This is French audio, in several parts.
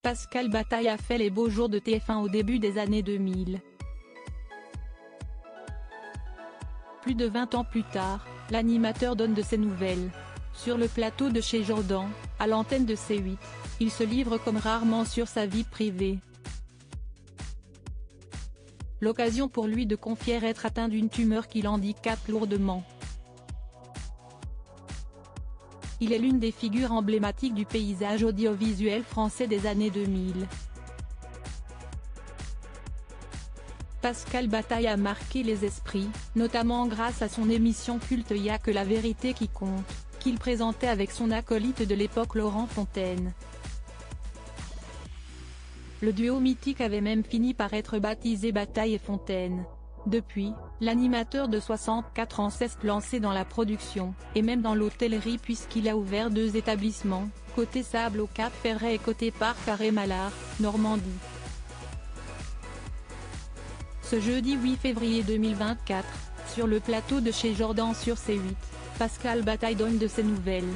Pascal Bataille a fait les beaux jours de TF1 au début des années 2000. Plus de 20 ans plus tard, l'animateur donne de ses nouvelles. Sur le plateau de chez Jordan, à l'antenne de C8, il se livre comme rarement sur sa vie privée. L'occasion pour lui de confier être atteint d'une tumeur qui l'handicape lourdement. Il est l'une des figures emblématiques du paysage audiovisuel français des années 2000. Pascal Bataille a marqué les esprits, notamment grâce à son émission culte Y'a que la vérité qui compte, qu'il présentait avec son acolyte de l'époque Laurent Fontaine. Le duo mythique avait même fini par être baptisé Bataille et Fontaine. Depuis, l'animateur de 64 ans s'est lancé dans la production, et même dans l'hôtellerie puisqu'il a ouvert 2 établissements, côté Sable au Cap Ferret et côté Parc Arrêt-Malard, Normandie. Ce jeudi 8 février 2024, sur le plateau de chez Jordan sur C8, Pascal Bataille donne de ses nouvelles.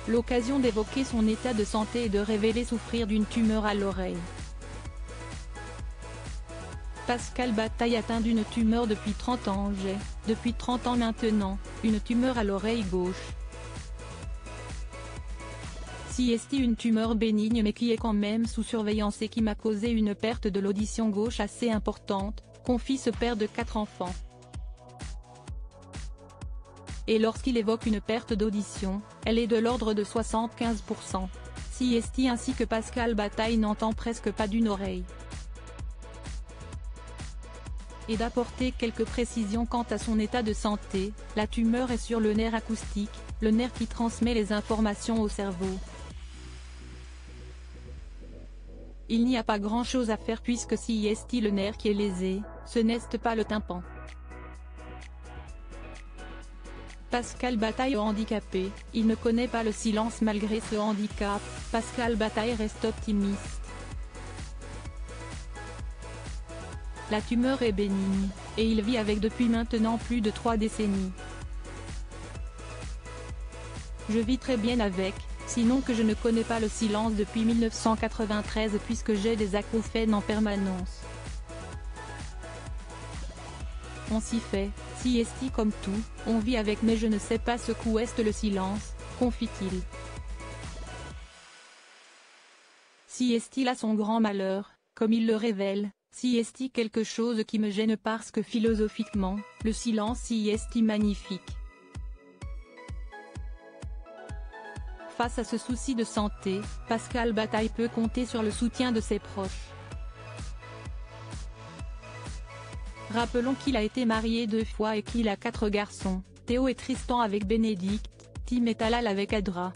L'occasion d'évoquer son état de santé et de révéler souffrir d'une tumeur à l'oreille. Pascal Bataille atteint d'une tumeur depuis 30 ans. J'ai, depuis 30 ans maintenant, une tumeur à l'oreille gauche. C'est une tumeur bénigne mais qui est quand même sous surveillance et qui m'a causé une perte de l'audition gauche assez importante, confie ce père de 4 enfants. Et lorsqu'il évoque une perte d'audition, elle est de l'ordre de 75%. C'est ainsi que Pascal Bataille n'entend presque pas d'une oreille. Et d'apporter quelques précisions quant à son état de santé, la tumeur est sur le nerf acoustique, le nerf qui transmet les informations au cerveau. Il n'y a pas grand-chose à faire puisque c'est le nerf qui est lésé, ce n'est pas le tympan. Pascal Bataille handicapé, il ne connaît pas le silence malgré ce handicap, Pascal Bataille reste optimiste. La tumeur est bénigne, et il vit avec depuis maintenant plus de 3 décennies. Je vis très bien avec, sinon que je ne connais pas le silence depuis 1993 puisque j'ai des acouphènes en permanence. On s'y fait, c'est comme tout, on vit avec mais je ne sais pas ce qu'est le silence, confie-t-il. C'est a son grand malheur, comme il le révèle. C'est quelque chose qui me gêne parce que philosophiquement, le silence c'est magnifique. Face à ce souci de santé, Pascal Bataille peut compter sur le soutien de ses proches. Rappelons qu'il a été marié 2 fois et qu'il a 4 garçons, Théo et Tristan avec Bénédicte, Tim et Talal avec Adra.